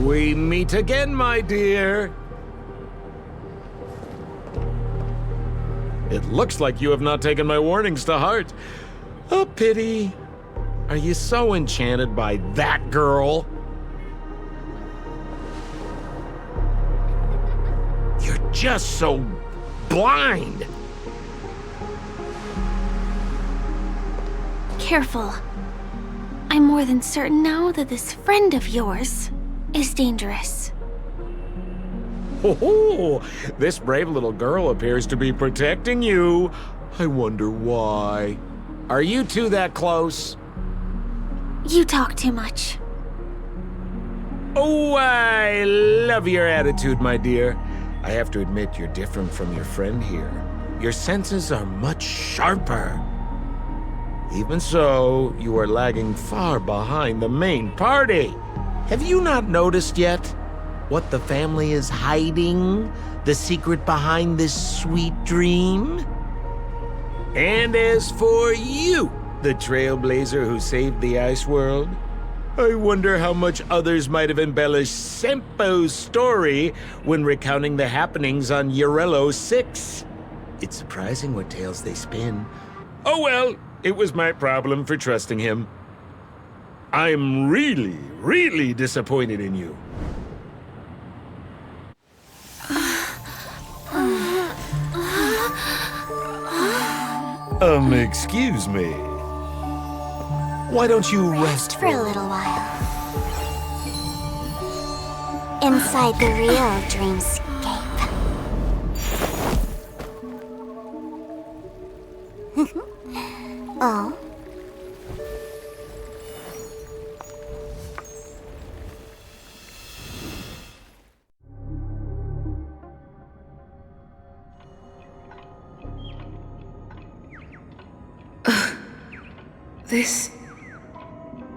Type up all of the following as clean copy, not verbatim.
We meet again, my dear. It looks like you have not taken my warnings to heart. A pity. Are you so enchanted by that girl? You're just so blind. Careful. I'm more than certain now that this friend of yours is dangerous. Oh, this brave little girl appears to be protecting you. I wonder why. Are you two that close? You talk too much. Oh, I love your attitude, my dear. I have to admit you're different from your friend here. Your senses are much sharper. Even so, you are lagging far behind the main party. Have you not noticed yet what the family is hiding? The secret behind this sweet dream? And as for you, the Trailblazer who saved the ice world, I wonder how much others might have embellished Smapo's story when recounting the happenings on Urello 6. It's surprising what tales they spin. Oh well, it was my problem for trusting him. I'm really, really disappointed in you. Excuse me. Why don't you rest For a little while. Inside the real Dreamscape. Oh?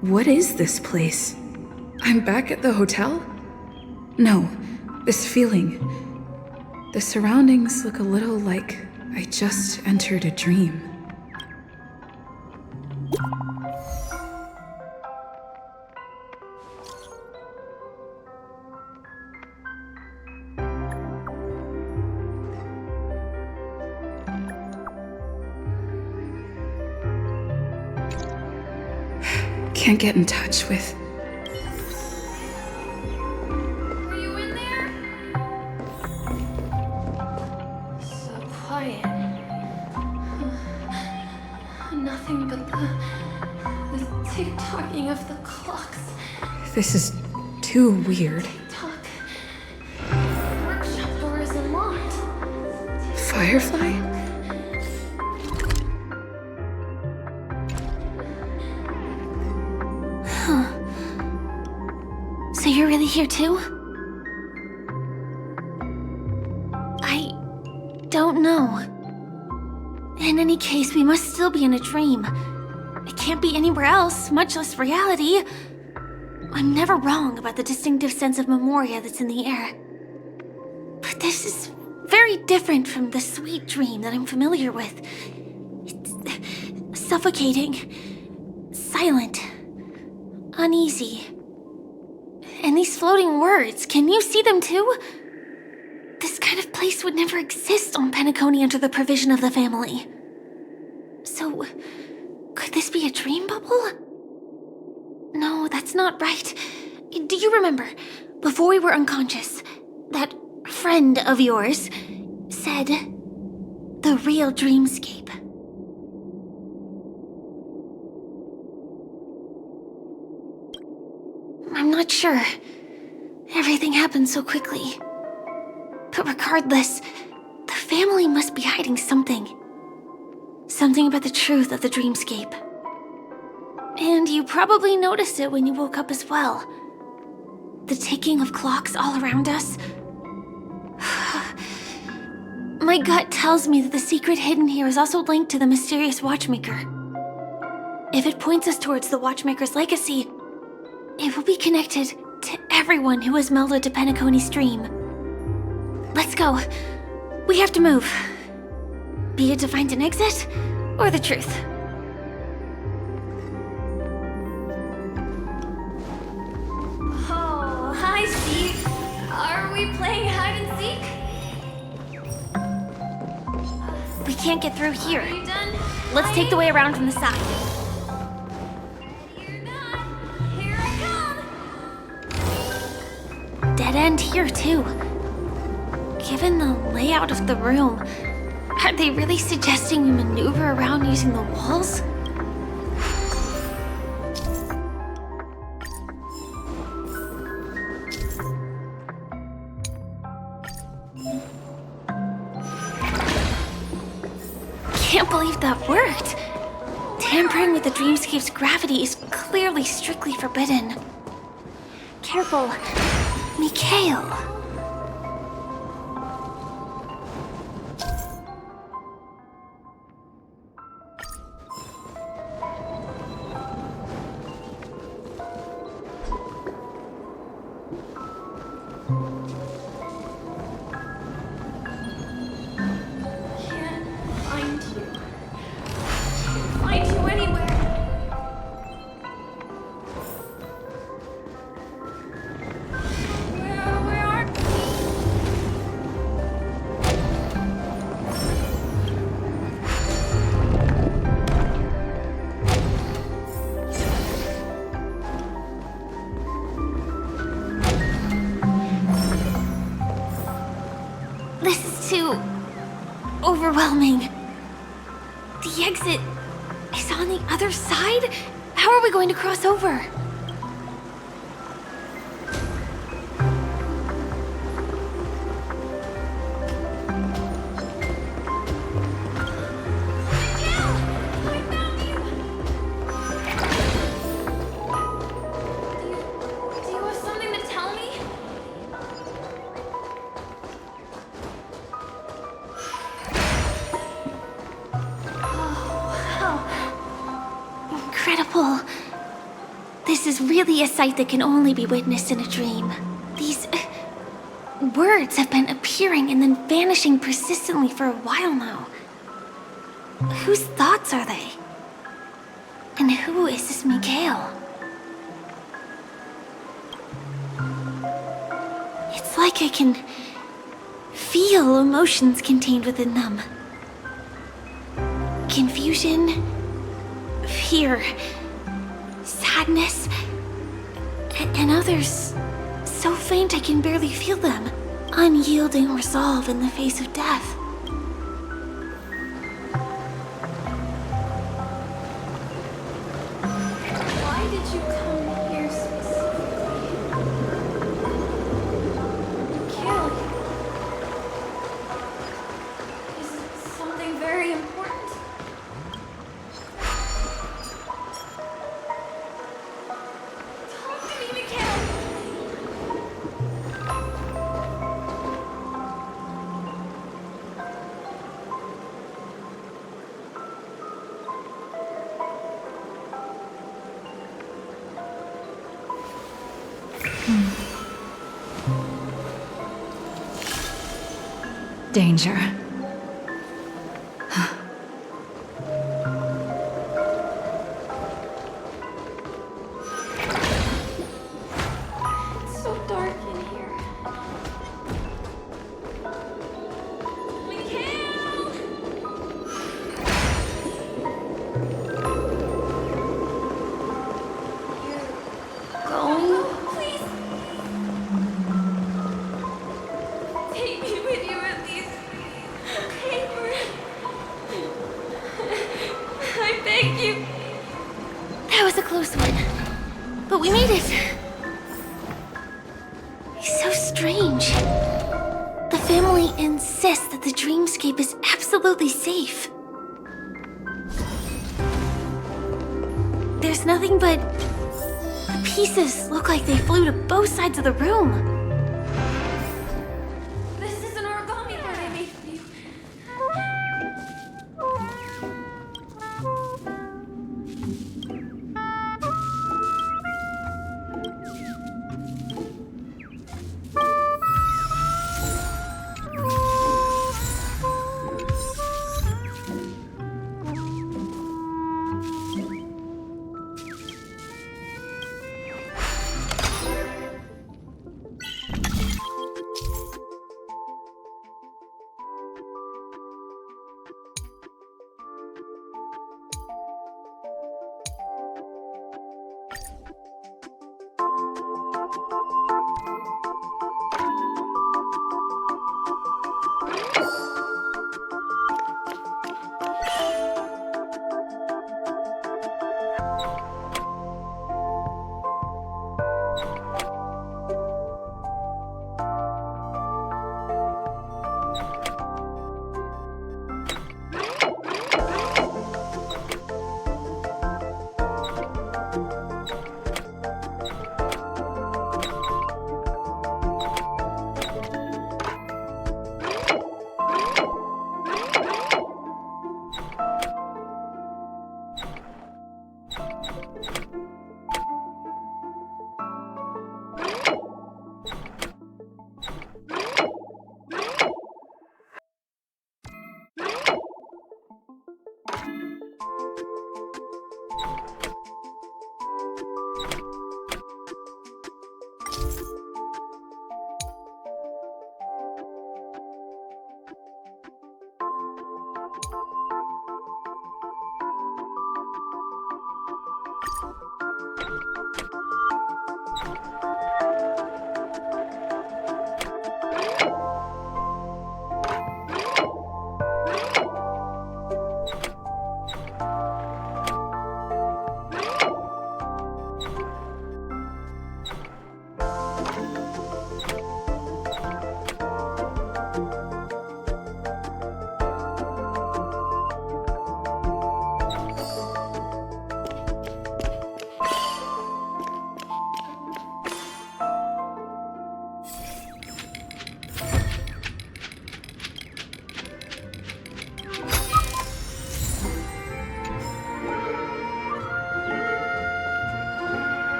What is this place? I'm back at the hotel? No, this feeling. The surroundings look a little like I just entered a dream. Can't get in touch with... Are you in there? So quiet. Nothing but the tick-tocking of the clocks. This is too weird. Tick-tock. The workshop door is unlocked. Firefly? So you're really here too? I don't know. In any case, we must still be in a dream. It can't be anywhere else, much less reality. I'm never wrong about the distinctive sense of memoria that's in the air. But this is very different from the sweet dream that I'm familiar with. It's suffocating, silent, uneasy. And these floating words, can you see them too? This kind of place would never exist on Penacony under the provision of the family. So, could this be a dream bubble? No, that's not right. Do you remember, before we were unconscious, that friend of yours said, the real Dreamscape? I'm not sure. Everything happened so quickly. But regardless, the family must be hiding something. Something about the truth of the Dreamscape. And you probably noticed it when you woke up as well. The ticking of clocks all around us. My gut tells me that the secret hidden here is also linked to the mysterious Watchmaker. If it points us towards the Watchmaker's legacy, it will be connected to everyone who has melded to Penacony's stream. Let's go. We have to move. Be it to find an exit, or the truth. Oh, hi, can't get through here. Are you done? Let's take the way around from the side. Ready or not, here I come. Dead end here, too. Given the layout of the room, are they really suggesting we maneuver around using the walls? Can't believe that worked. Tampering with the Dreamscape's gravity is clearly strictly forbidden. Careful, Mikhail. Can't find you. Can't find you anywhere. Where are you? This is too overwhelming. The exit is on the other side? How are we going to cross over? I found you. Do you have something to tell me? Incredible. This is really a sight that can only be witnessed in a dream. These words have been appearing and then vanishing persistently for a while now. Whose thoughts are they? And who is this Mikhail? It's like I can feel emotions contained within them. Confusion, fear, sadness, and others so faint I can barely feel them. Unyielding resolve in the face of death. Why did you come here specifically? Kill you. Is it something very important? Talk to me, Mikhail. Danger. It's so dark in here. Mikhail! You're going? Please! Take me with you at least. Paper. I beg you. That was a close one. But we made it. It's so strange. The family insists that the Dreamscape is absolutely safe. There's nothing but... The pieces look like they flew to both sides of the room. This is an origami that I made for you.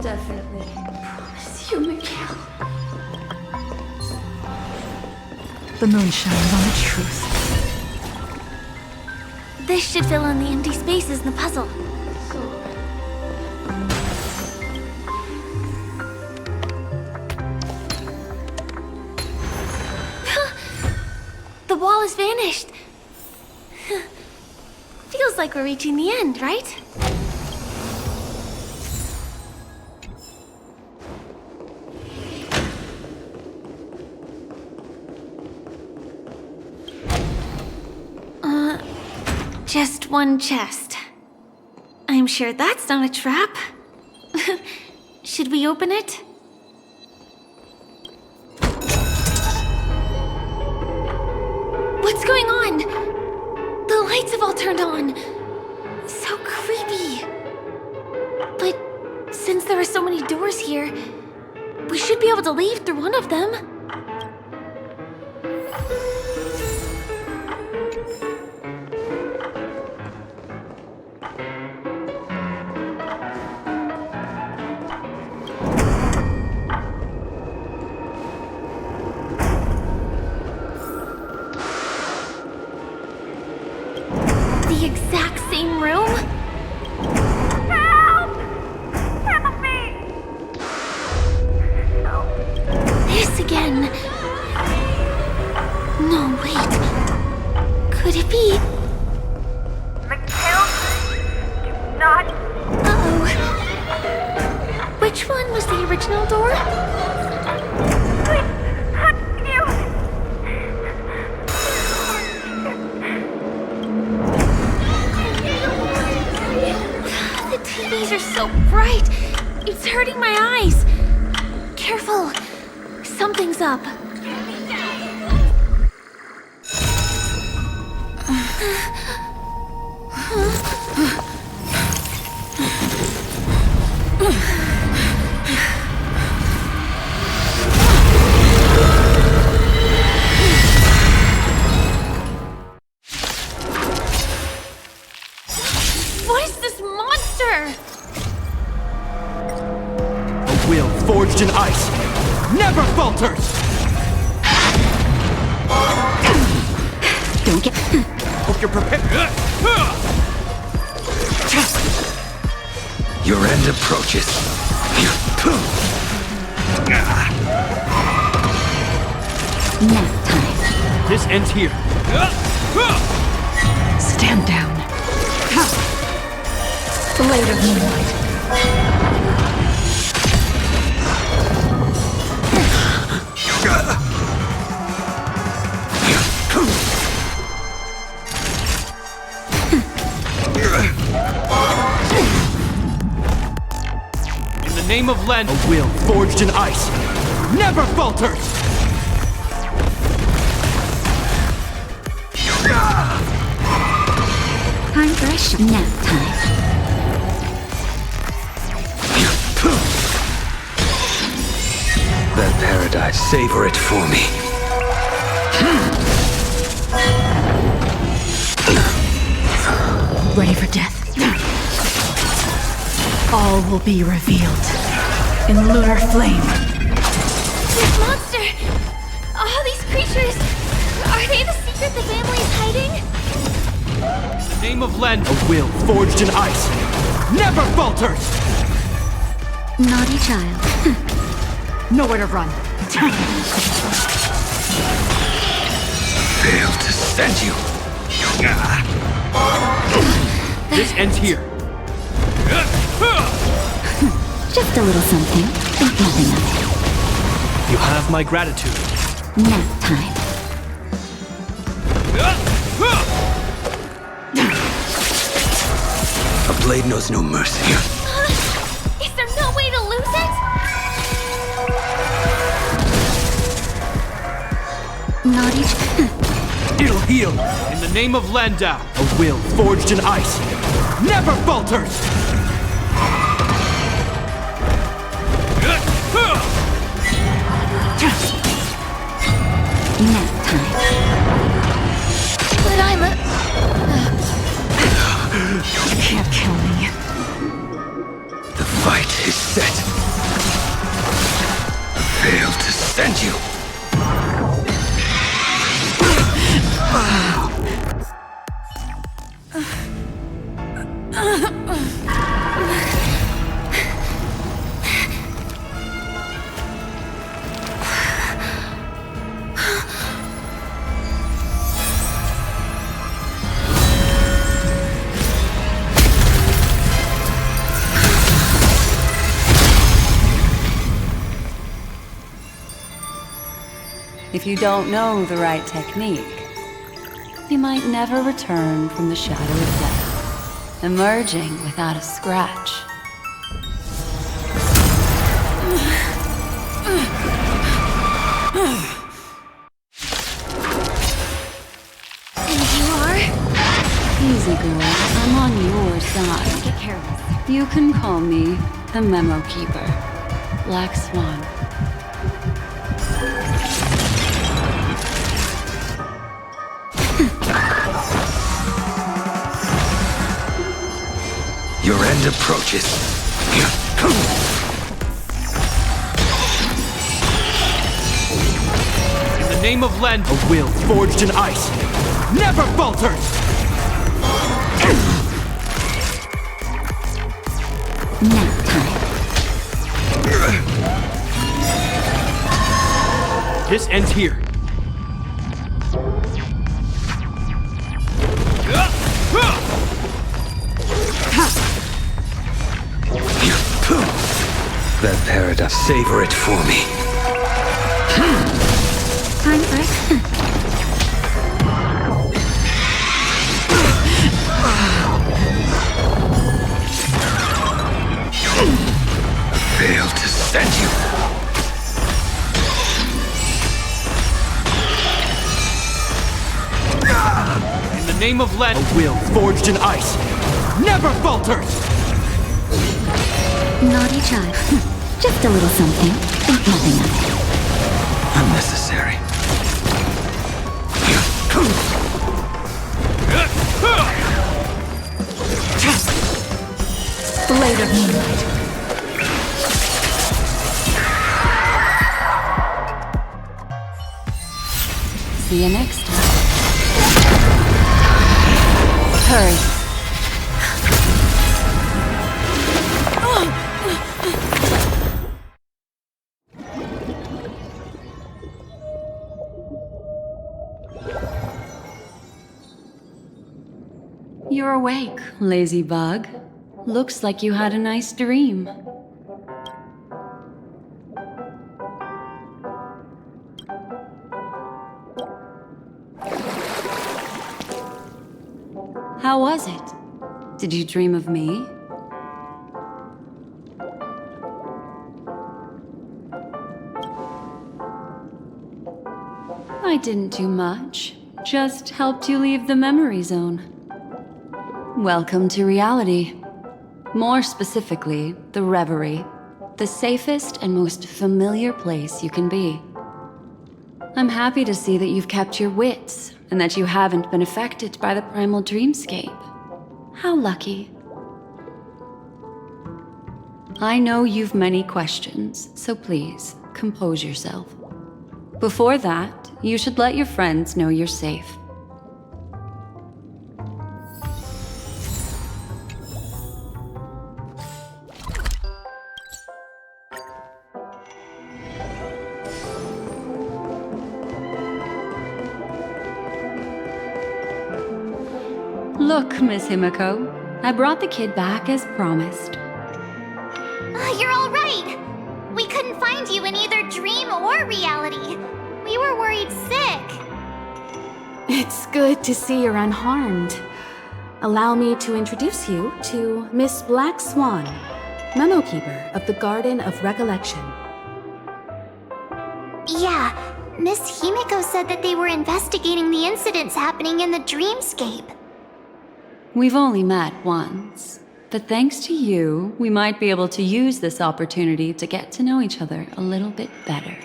Definitely. Promise you, Mikhail. The moon shines on the truth. This should fill in the empty spaces in the puzzle. The wall has vanished. Feels like we're reaching the end, right? Just one chest. I'm sure that's not a trap. Should we open it? What's going on? The lights have all turned on. So creepy. But since there are so many doors here, we should be able to leave through one of them. The exact same room? Help! Help me! This again. No, wait. Could it be? Mikhail, do not. Uh-oh. Which one was the original door? You. The TVs are so bright. It's hurting my eyes. Careful. Something's up. What is this monster? A will forged in ice never falters! Don't get... Hope you're prepared. Your end approaches. Nap time. This ends here. Stand down. Blade of moonlight. In the name of Len, a will forged in ice never falters! Time for a nap time. That paradise, savor it for me. Ready for death? All will be revealed in lunar flame. This monster! All these creatures! Are they the secret the family is hiding? In the name of Len, a will forged in ice never falters! Naughty child. Nowhere to run. Failed to send you. This ends here. Just a little something. Think nothing of it. You have my gratitude. Nap time. A blade knows no mercy. Is there no way to lose it? Naughty It'll heal. In the name of Landau, a will forged in ice never falters! Nap time. But I'm a... You can't kill me. The fight is set. send you! If you don't know the right technique, you might never return from the shadow of death, emerging without a scratch. And you are? Easy, girl. I'm on your side. Get careless. You can call me the Memo Keeper, Black Swan. Your end approaches. In the name of Lend, a will forged in ice never falters! Nap time. This ends here. That paradox, savor it for me. Time for it. Failed to send you. In the name of Lend, a will forged in ice never falters! Naughty child. Just a little something. Think nothing of it. Unnecessary. Blade of Moonlight. See you next time. Hurry. You're awake, lazy bug. Looks like you had a nice dream. How was it? Did you dream of me? I didn't do much. Just helped you leave the memory zone. Welcome to reality. More specifically, the Reverie. The safest and most familiar place you can be. I'm happy to see that you've kept your wits, and that you haven't been affected by the primal dreamscape. How lucky. I know you've many questions, so please, compose yourself. Before that, you should let your friends know you're safe. Look, Miss Himiko, I brought the kid back as promised. You're all right. We couldn't find you in either dream or reality. We were worried sick. It's good to see you're unharmed. Allow me to introduce you to Miss Black Swan, Memo Keeper of the Garden of Recollection. Yeah, Miss Himiko said that they were investigating the incidents happening in the Dreamscape. We've only met once, but thanks to you, we might be able to use this opportunity to get to know each other a little bit better.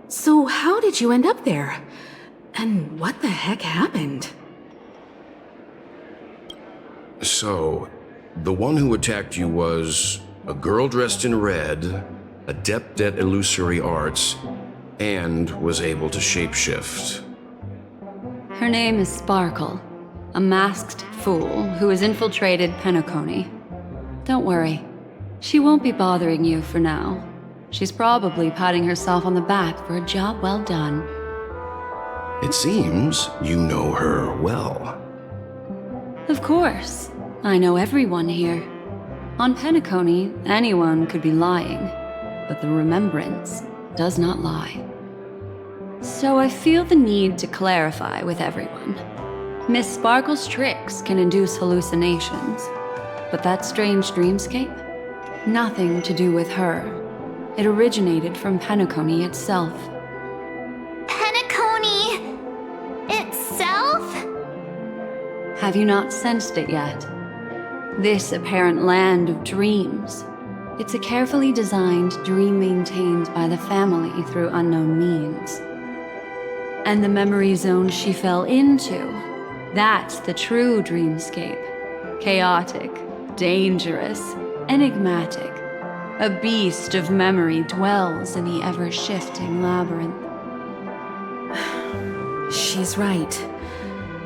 So how did you end up there? And what the heck happened? So, the one who attacked you was a girl dressed in red, adept at illusory arts, and was able to shapeshift. Her name is Sparkle, a masked fool who has infiltrated Penacony. Don't worry, she won't be bothering you for now. She's probably patting herself on the back for a job well done. It seems you know her well. Of course, I know everyone here. On Penacony, anyone could be lying, but the remembrance does not lie. So I feel the need to clarify with everyone. Miss Sparkle's tricks can induce hallucinations, but that strange dreamscape? Nothing to do with her. It originated from Penacony itself. Penacony itself? Have you not sensed it yet? This apparent land of dreams. It's a carefully designed dream maintained by the family through unknown means. And the memory zone she fell into, that's the true dreamscape. Chaotic, dangerous, enigmatic. A beast of memory dwells in the ever-shifting labyrinth. She's right.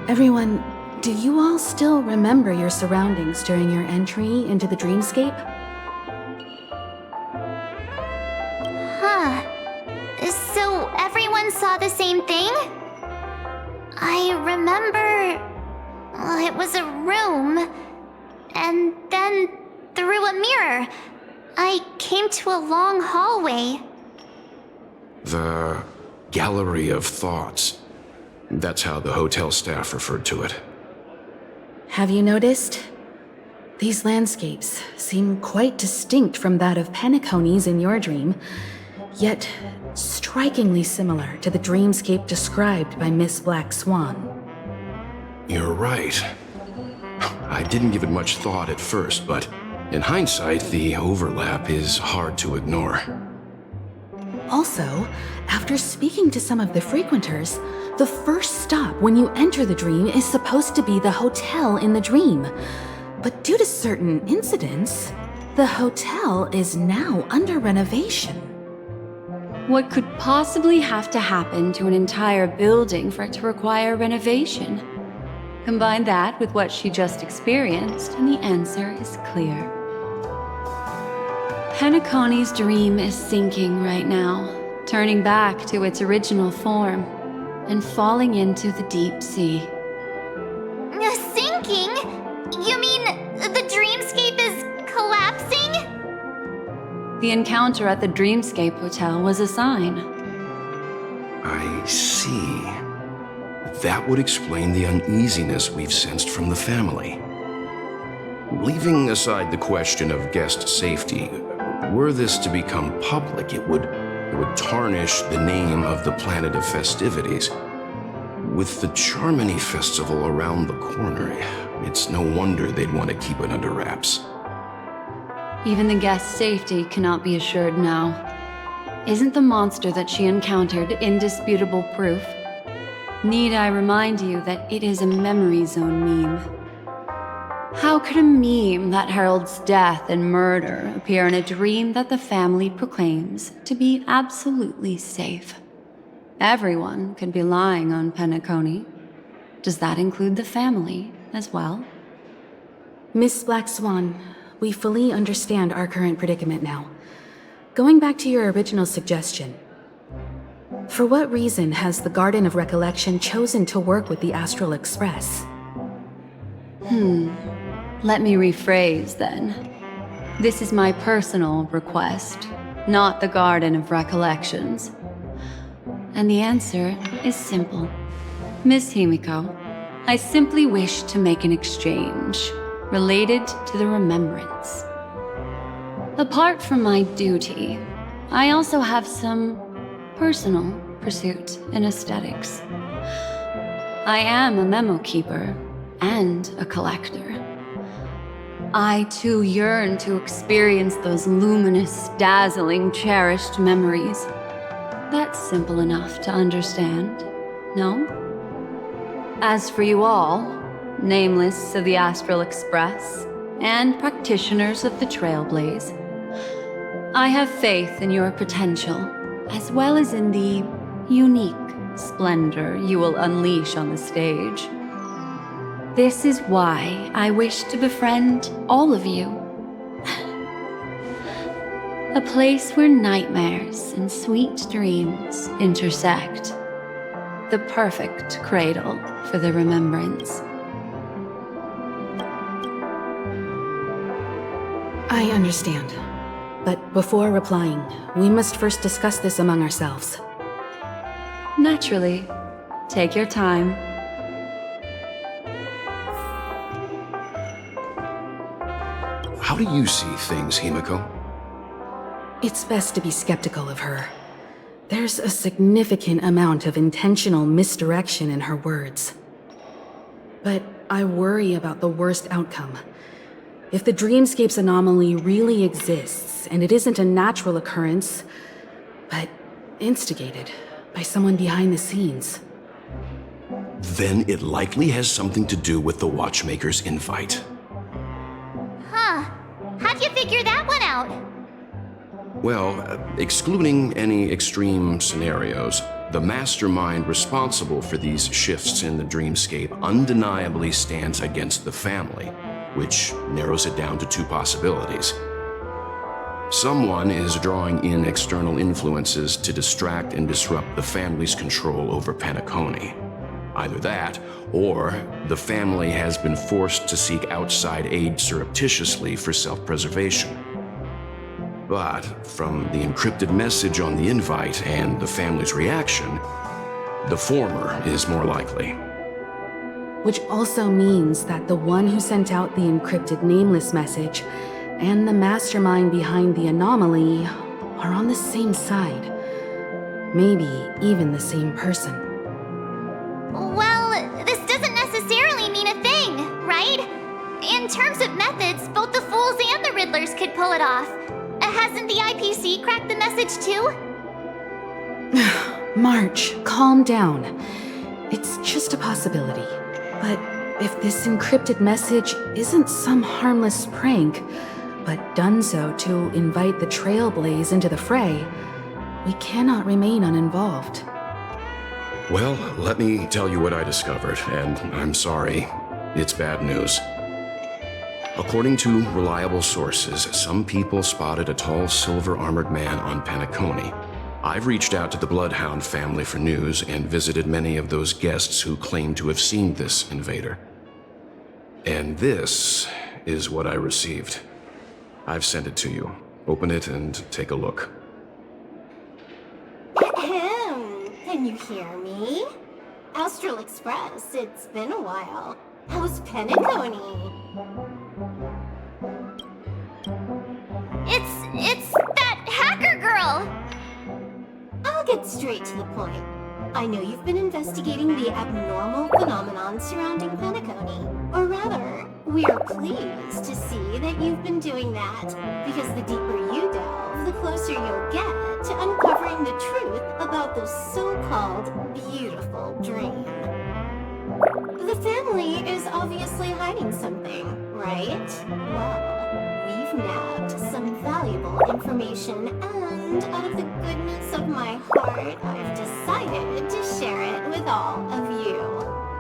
Everyone, do you all still remember your surroundings during your entry into the dreamscape? Huh. So everyone saw the same thing? I remember... it was a room. And then, through a mirror, I came to a long hallway. The Gallery of Thoughts. That's how the hotel staff referred to it. Have you noticed? These landscapes seem quite distinct from that of Penacony's in your dream, yet strikingly similar to the dreamscape described by Miss Black Swan. You're right. I didn't give it much thought at first, but in hindsight, the overlap is hard to ignore. Also, after speaking to some of the frequenters, the first stop when you enter the dream is supposed to be the hotel in the dream. But due to certain incidents, the hotel is now under renovation. What could possibly have to happen to an entire building for it to require renovation? Combine that with what she just experienced, and the answer is clear. Penacony's dream is sinking right now, turning back to its original form, and falling into the deep sea. Sinking? You mean the dreamscape is collapsing? The encounter at the Dreamscape Hotel was a sign. I see. That would explain the uneasiness we've sensed from the family. Leaving aside the question of guest safety, were this to become public, it would tarnish the name of the planet of festivities. With the Charmony Festival around the corner, it's no wonder they'd want to keep it under wraps. Even the guest's safety cannot be assured now. Isn't the monster that she encountered indisputable proof? Need I remind you that it is a memory zone meme? How could a meme that heralds death and murder appear in a dream that the family proclaims to be absolutely safe? Everyone could be lying on Penacony. Does that include the family as well? Miss Black Swan, we fully understand our current predicament now. Going back to your original suggestion, for what reason has the Garden of Recollection chosen to work with the Astral Express? Let me rephrase then. This is my personal request, not the Garden of Recollections. And the answer is simple. Miss Himiko, I simply wish to make an exchange related to the remembrance. Apart from my duty, I also have some personal pursuit in aesthetics. I am a memo keeper and a collector. I too yearn to experience those luminous, dazzling, cherished memories. That's simple enough to understand, no? As for you all, nameless of the Astral Express and practitioners of the Trailblaze, I have faith in your potential, as well as in the unique splendor you will unleash on the stage. This is why I wish to befriend all of you. A place where nightmares and sweet dreams intersect. The perfect cradle for the remembrance. I understand. But before replying, we must first discuss this among ourselves. Naturally. Take your time. How do you see things, Himiko? It's best to be skeptical of her. There's a significant amount of intentional misdirection in her words. But I worry about the worst outcome. If the Dreamscape's anomaly really exists, and it isn't a natural occurrence, but instigated by someone behind the scenes, Then it likely has something to do with the Watchmaker's invite. Huh. How'd you figure that one out? Well, excluding any extreme scenarios, the mastermind responsible for these shifts in the Dreamscape undeniably stands against the family, which narrows it down to two possibilities. Someone is drawing in external influences to distract and disrupt the family's control over Penacony. Either that, or the family has been forced to seek outside aid surreptitiously for self-preservation. But from the encrypted message on the invite and the family's reaction, the former is more likely. which also means that the one who sent out the encrypted nameless message and the mastermind behind the anomaly are on the same side. Maybe even the same person. Well, this doesn't necessarily mean a thing, right? In terms of methods, both the Fools and the Riddlers could pull it off. Hasn't the IPC cracked the message too? March, calm down. It's just a possibility. But if this encrypted message isn't some harmless prank, but done so to invite the Trailblaze into the fray, we cannot remain uninvolved. Well, let me tell you what I discovered, and I'm sorry, it's bad news. According to reliable sources, some people spotted a tall silver-armored man on Penacony. I've reached out to the Bloodhound family for news and visited many of those guests who claim to have seen this invader. And this is what I received. I've sent it to you. Open it and take a look. Ahem. Can you hear me? Astral Express, it's been a while. How's Penacony? It's that hacker girl! I'll get straight to the point. I know you've been investigating the abnormal phenomenon surrounding Penacony. Or rather, we are pleased to see that you've been doing that, because the deeper you delve, the closer you'll get to uncovering the truth about this so-called beautiful dream. The family is obviously hiding something, right? Well, we've nabbed some valuable information, and out of the goodness of my heart, I've decided to share it with all of you.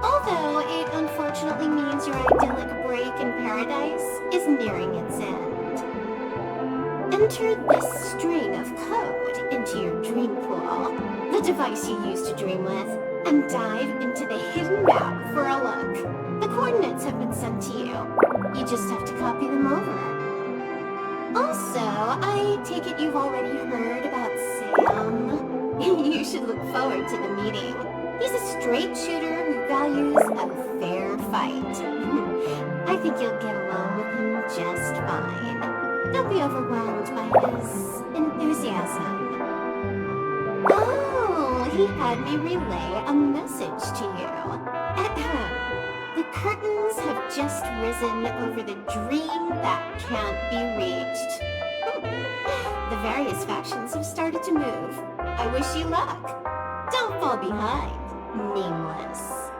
Although it unfortunately means your idyllic break in paradise is nearing its end. Enter this string of code into your dream pool, the device you use to dream with, and dive into the hidden map for a look. The coordinates have been sent to you. You just have to copy them over. Also, I take it you've already heard about Sam. You should look forward to the meeting. He's a straight shooter who values a fair fight. I think you'll get along with him just fine. Don't be overwhelmed by his enthusiasm. Oh, he had me relay a message to you. The curtains have just risen over the dream that can't be reached. The various factions have started to move. I wish you luck. Don't fall behind, nameless.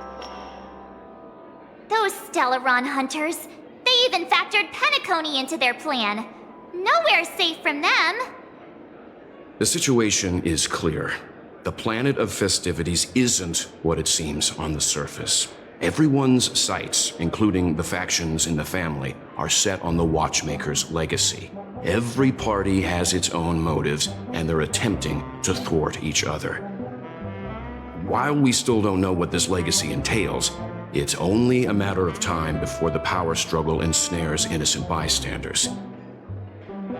Those Stellaron hunters. They even factored Penacony into their plan. Nowhere's safe from them. The situation is clear. The planet of festivities isn't what it seems on the surface. Everyone's sights, including the factions in the family, are set on the Watchmaker's legacy. Every party has its own motives, and they're attempting to thwart each other. While we still don't know what this legacy entails, it's only a matter of time before the power struggle ensnares innocent bystanders.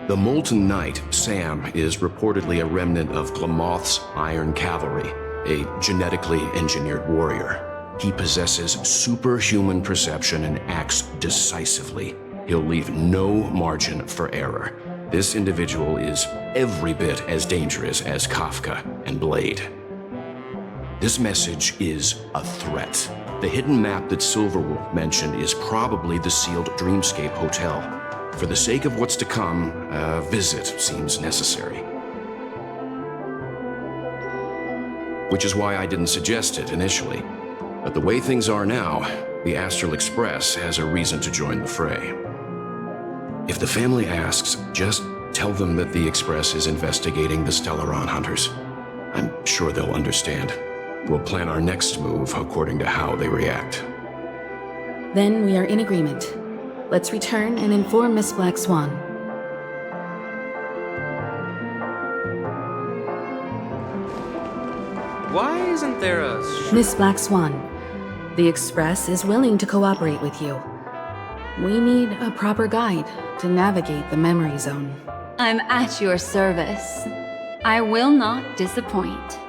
The Molten Knight, Sam, is reportedly a remnant of Glamoth's Iron Cavalry, a genetically engineered warrior. He possesses superhuman perception and acts decisively. He'll leave no margin for error. This individual is every bit as dangerous as Kafka and Blade. This message is a threat. The hidden map that Silverwolf mentioned is probably the sealed Dreamscape hotel. For the sake of what's to come, a visit seems necessary. Which is why I didn't suggest it initially. But the way things are now, the Astral Express has a reason to join the fray. If the family asks, just tell them that the Express is investigating the Stellaron hunters. I'm sure they'll understand. We'll plan our next move according to how they react. Then we are in agreement. Let's return and inform Miss Black Swan. Why isn't there a... Miss Black Swan, the Express is willing to cooperate with you. We need a proper guide to navigate the memory zone. I'm at your service. I will not disappoint.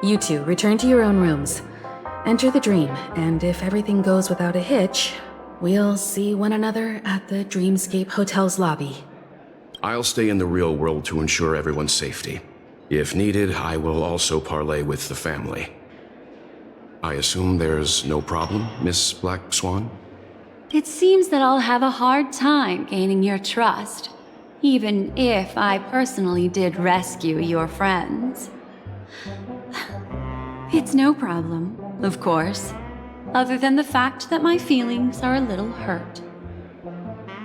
You two, return to your own rooms. Enter the dream, and if everything goes without a hitch, we'll see one another at the Dreamscape Hotel's lobby. I'll stay in the real world to ensure everyone's safety. If needed, I will also parley with the family. I assume there's no problem, Miss Black Swan? It seems that I'll have a hard time gaining your trust, even if I personally did rescue your friends. It's no problem, of course, other than the fact that my feelings are a little hurt.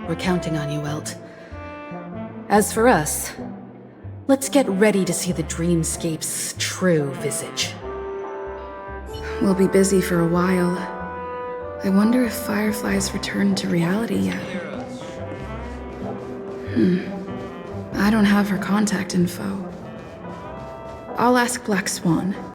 We're counting on you, Welt. As for us, let's get ready to see the Dreamscape's true visage. We'll be busy for a while. I wonder if Firefly's returned to reality yet. I don't have her contact info. I'll ask Black Swan.